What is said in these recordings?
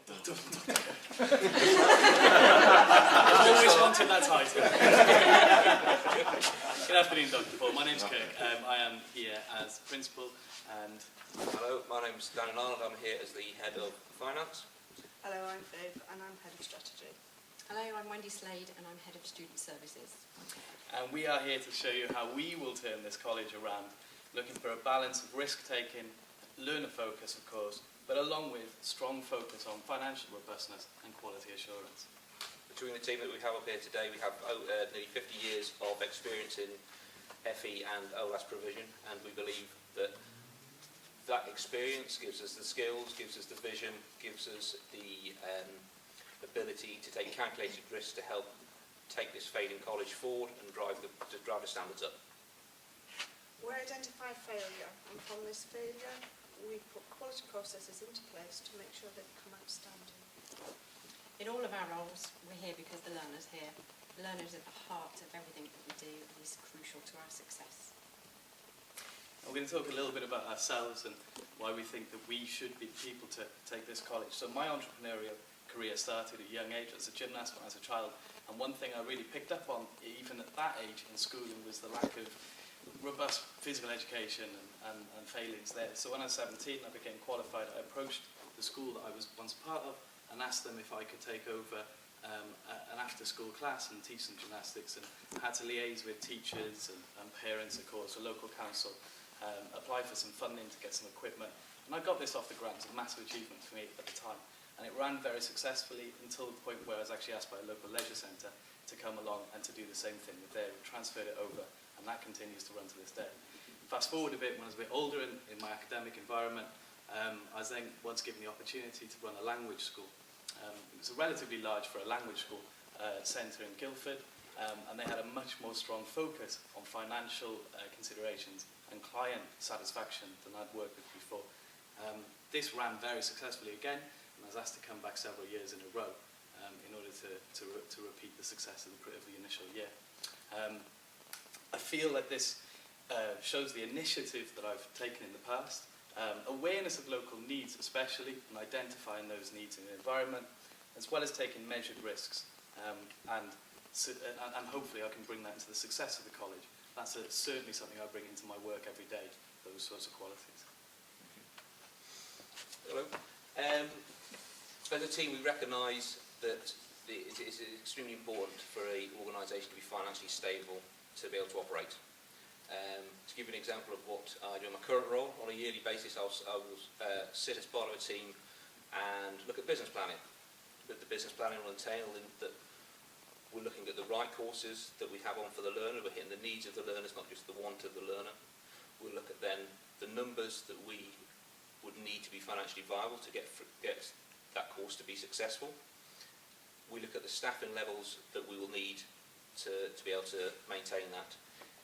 I've always wanted that title. Good afternoon, Dr. Paul. My name's Kirk. I am here as principal and... Hello, my name's Daniel Arnold. I'm here as the head of finance. Hello, I'm Viv and I'm head of strategy. Hello, I'm Wendy Slade and I'm head of student services. And we are here to show you how we will turn this college around, looking for a balance of risk-taking, learner focus, of course, but along with strong focus on financial robustness and quality assurance. Between the team that we have up here today, we have nearly 50 years of experience in FE and OLAS provision, and we believe that that experience gives us the skills, gives us the vision, gives us the ability to take calculated risks to help take this failing college forward and drive the standards up. We identified failure, and from this failure we put quality processes into place to make sure they become outstanding. In all of our roles, we're here because the learner's here. The learner's at the heart of everything that we do and is crucial to our success. We're going to talk a little bit about ourselves and why we think that we should be people to take this college. So my entrepreneurial career started at a young age as a gymnast when I was a child, and one thing I really picked up on even at that age in schooling was the lack of robust physical education and failings there. So when I was 17 I became qualified. I approached the school that I was once part of and asked them if I could take over an after-school class and teach them gymnastics, and had to liaise with teachers and parents, of course, a local council, apply for some funding to get some equipment, and I got this off the ground. It was a massive achievement for me at the time, and it ran very successfully until the point where I was actually asked by a local leisure centre to come along and to do the same thing with there. We transferred it over, and that continues to run to this day. Fast forward a bit, when I was a bit older in my academic environment, I was then once given the opportunity to run a language school. It was a relatively large for a language school centre in Guildford, and they had a much more strong focus on financial considerations and client satisfaction than I'd worked with before. This ran very successfully again, and I was asked to come back several years in a row in order to repeat the success of the initial year. I feel that this shows the initiative that I've taken in the past, awareness of local needs especially, and identifying those needs in the environment, as well as taking measured risks, and hopefully I can bring that into the success of the college. That's certainly something I bring into my work every day, those sorts of qualities. Hello. As a team, we recognise that it is extremely important for an organisation to be financially stable to be able to operate. To give you an example of what I do in my current role, on a yearly basis I will sit as part of a team and look at business planning. But the business planning will entail that we're looking at the right courses that we have on for the learner. We're hitting the needs of the learners, not just the want of the learner. We'll look at then the numbers that we would need to be financially viable to get that course to be successful. We look at the staffing levels that we will need to be able to maintain that.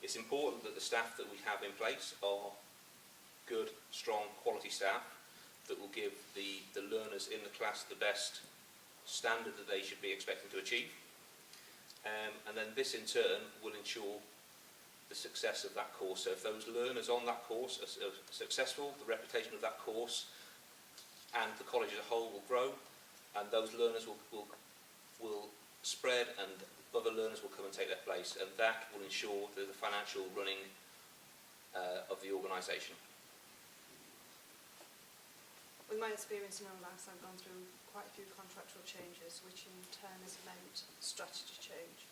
It's important that the staff that we have in place are good, strong, quality staff that will give the learners in the class the best standard that they should be expecting to achieve. And then this in turn will ensure the success of that course. So if those learners on that course are successful, the reputation of that course and the college as a whole will grow, and those learners will spread, and other learners will come and take their place, and that will ensure the financial running of the organisation. With my experience in OLAS, I've gone through quite a few contractual changes, which in turn has meant strategy change.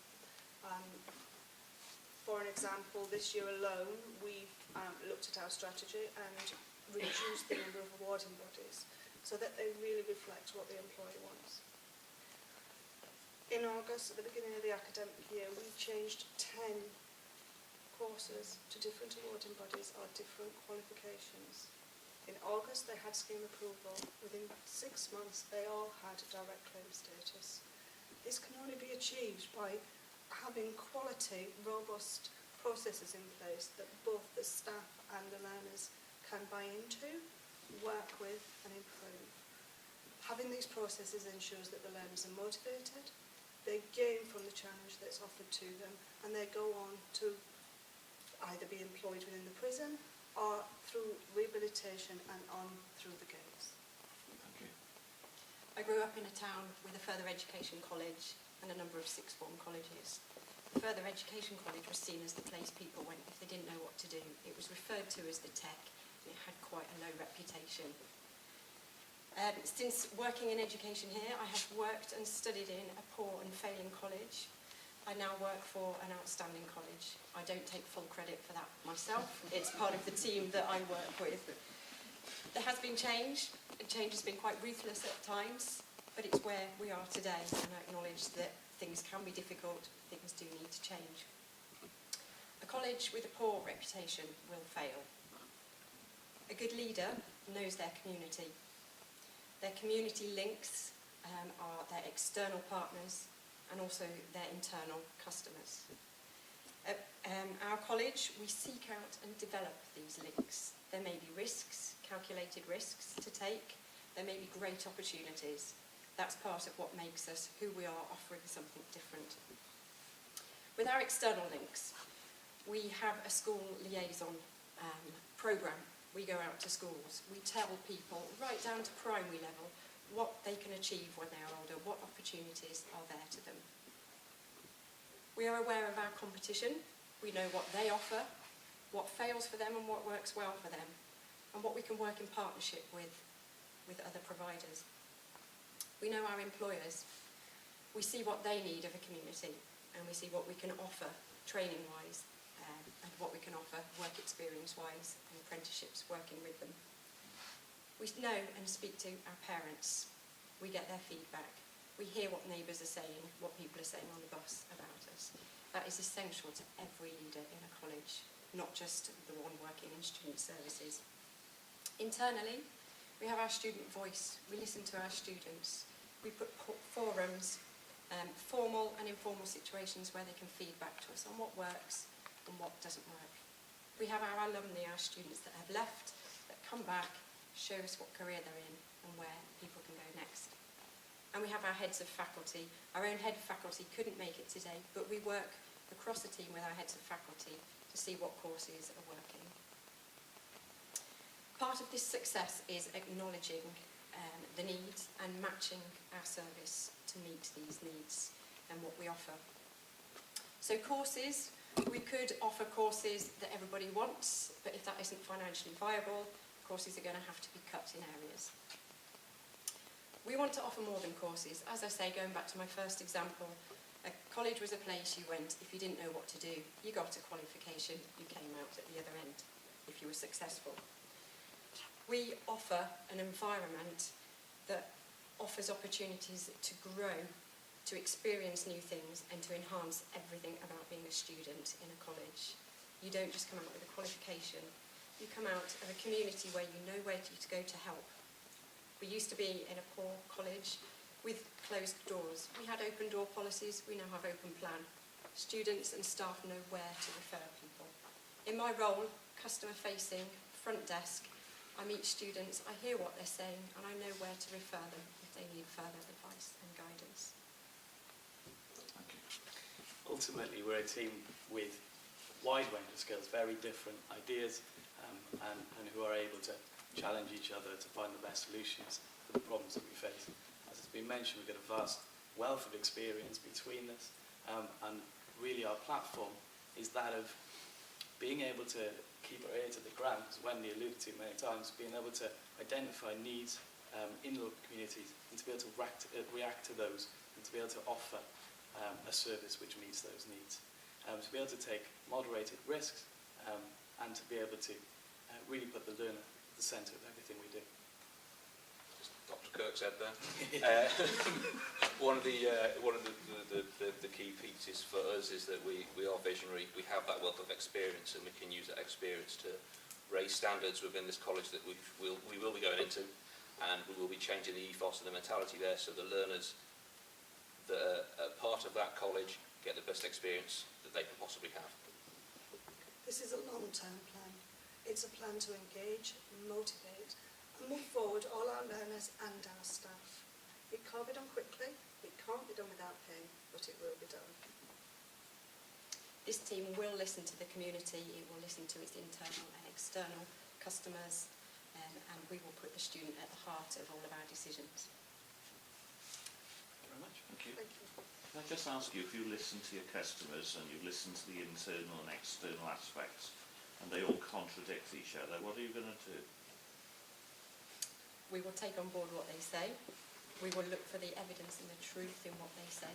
For an example, this year alone, we've looked at our strategy and reduced the number of awarding bodies so that they really reflect what the employee wants. In August, at the beginning of the academic year, we changed 10 courses to different awarding bodies or different qualifications. In August, they had scheme approval. Within 6 months, they all had direct claim status. This can only be achieved by having quality, robust processes in place that both the staff and the learners can buy into, work with and improve. Having these processes ensures that the learners are motivated, they gain from the challenge that's offered to them, and they go on to either be employed within the prison or through rehabilitation and on through the gates. Thank you. I grew up in a town with a further education college and a number of sixth form colleges. The further education college was seen as the place people went if they didn't know what to do. It was referred to as the tech, and it had quite a low reputation. Since working in education here, I have worked and studied in a poor and failing college. I now work for an outstanding college. I don't take full credit for that myself. It's part of the team that I work with. There has been change, and change has been quite ruthless at times, but it's where we are today, and I acknowledge that things can be difficult, things do need to change. A college with a poor reputation will fail. A good leader knows their community. Their community links are their external partners and also their internal customers. At our college, we seek out and develop these links. There may be risks, calculated risks to take. There may be great opportunities. That's part of what makes us who we are, offering something different. With our external links, we have a school liaison programme. We go out to schools. We tell people, right down to primary level, what they can achieve when they are older, what opportunities are there to them. We are aware of our competition. We know what they offer, what fails for them and what works well for them, and what we can work in partnership with other providers. We know our employers. We see what they need of a community, and we see what we can offer training-wise, and what we can offer work experience-wise and apprenticeships working with them. We know and speak to our parents. We get their feedback. We hear what neighbours are saying, what people are saying on the bus about us. That is essential to every leader in a college, not just the one working in student services. Internally, we have our student voice. We listen to our students. We put forums, formal and informal situations where they can feed back to us on what works and what doesn't work. We have our alumni, our students that have left, that come back, show us what career they're in and where people can go next. And we have our heads of faculty. Our own head of faculty couldn't make it today, but we work across the team with our heads of faculty to see what courses are working. Part of this success is acknowledging the needs and matching our service to meet these needs and what we offer. So courses, we could offer courses that everybody wants, but if that isn't financially viable, courses are going to have to be cut in areas. We want to offer more than courses. As I say, going back to my first example, a college was a place you went if you didn't know what to do. You got a qualification, you came out at the other end if you were successful. We offer an environment that offers opportunities to grow, to experience new things and to enhance everything about being a student in a college. You don't just come out with a qualification, you come out of a community where you know where to go to help. We used to be in a poor college with closed doors. We had open door policies, we now have open plan. Students and staff know where to refer people. In my role, customer facing, front desk, I meet students, I hear what they're saying, and I know where to refer them if they need further advice and guidance. Ultimately, we're a team with wide range of skills, very different ideas, and who are able to challenge each other to find the best solutions for the problems that we face. As it's been mentioned, we've got a vast wealth of experience between us, and really our platform is that of being able to keep our ear to the ground, as Wendy alluded to many times, being able to identify needs in local communities and to be able to react to those and to be able to offer a service which meets those needs. To be able to take moderated risks and to be able to really put the learner at the centre of everything we do. Just Dr. Kirk said there. One of the key pieces for us is that we are visionary. We have that wealth of experience, and we can use that experience to raise standards within this college that we will be going into, and we will be changing the ethos and the mentality there, so the learners that are part of that college get the best experience that they can possibly have. This is a long-term plan. It's a plan to engage, motivate, and move forward all our learners and our staff. It can't be done quickly, it can't be done without pain, but it will be done. This team will listen to the community, it will listen to its internal and external customers, and we will put the student at the heart of all of our decisions. Thank you. Thank you. Can I just ask you, if you listen to your customers and you listen to the internal and external aspects, and they all contradict each other, what are you going to do? We will take on board what they say. We will look for the evidence and the truth in what they say.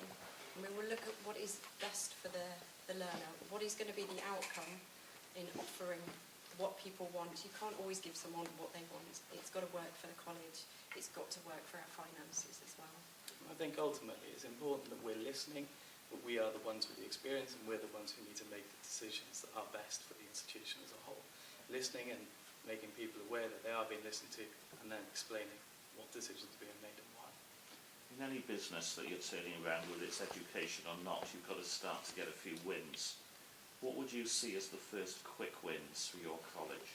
And we will look at what is best for the learner, what is going to be the outcome in offering what people want. You can't always give someone what they want. It's got to work for the college. It's got to work for our finances as well. I think ultimately it's important that we're listening, but we are the ones with the experience and we're the ones who need to make the decisions that are best for the institution as a whole. Listening and making people aware that they are being listened to, and then explaining what decisions are being made and why. In any business that you're turning around, whether it's education or not, you've got to start to get a few wins. What would you see as the first quick wins for your college?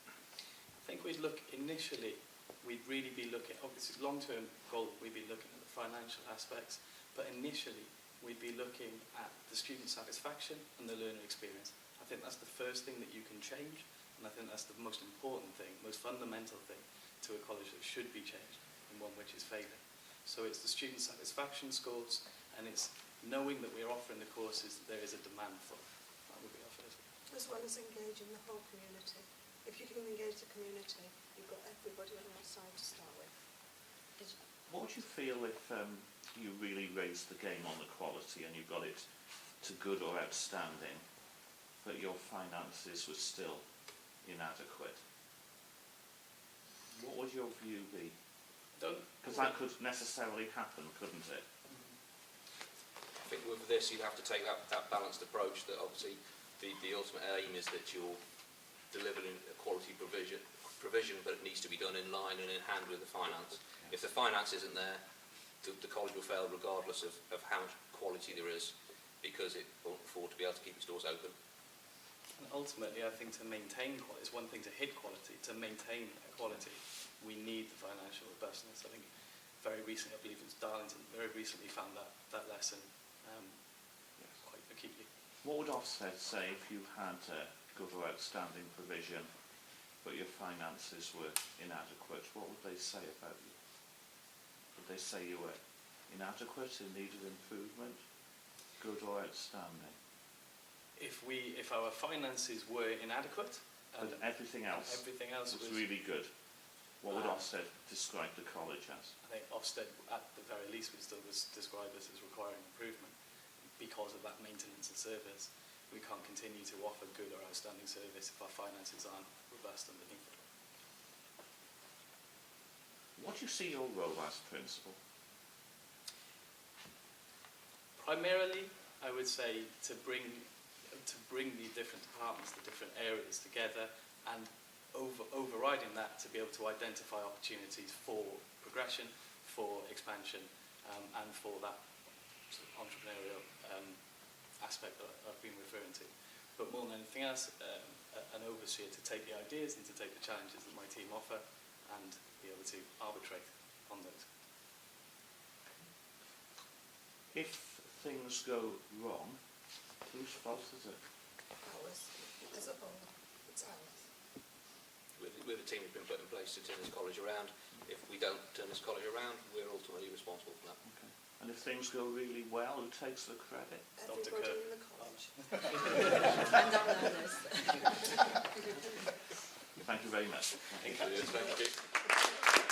I think we'd look initially, we'd really be looking, obviously long-term goal, we'd be looking at the financial aspects, but initially we'd be looking at the student satisfaction and the learner experience. I think that's the first thing that you can change, and I think that's the most important thing, most fundamental thing to a college that should be changed, and one which is failing. So it's the student satisfaction scores, and it's knowing that we're offering the courses that there is a demand for. That would be our first. As well as engaging the whole community. If you can engage the community, you've got everybody on your side to start with. What would you feel if you really raised the game on the quality and you got it to good or outstanding, but your finances were still inadequate? What would your view be? Because that could necessarily happen, couldn't it? I think with this you'd have to take that balanced approach, that obviously the ultimate aim is that you're delivering a quality provision, but it needs to be done in line and in hand with the finance. Yeah. If the finance isn't there, the college will fail regardless of how much quality there is, because it won't afford to be able to keep its doors open. And ultimately, I think to maintain quality, it's one thing to hit quality, to maintain quality, we need the financial robustness. I think very recently, I believe it was Darlington, very recently found that lesson quite acutely. What would Ofsted say if you had good or outstanding provision, but your finances were inadequate? What would they say about you? Would they say you were inadequate, in need of improvement, good or outstanding? If our finances were inadequate and But everything else was really good, what would Ofsted describe the college as? I think Ofsted, at the very least, would still describe us as requiring improvement because of that maintenance and service. We can't continue to offer good or outstanding service if our finances aren't robust underneath it. What do you see your role as principal? Primarily, I would say to bring the different departments, the different areas together, and overriding that to be able to identify opportunities for progression, for expansion, and for that sort of entrepreneurial aspect that I've been referring to. But more than anything else, an overseer to take the ideas and to take the challenges that my team offer and be able to arbitrate on those. If things go wrong, whose fault is it? Ours, as a whole, it's ours. With the team that's been put in place to turn this college around, if we don't turn this college around, we're ultimately responsible for that. Okay. And if things go really well, who takes the credit? Dr. Everybody Kirk. in the college. And our learners. Thank you very much. Thank you.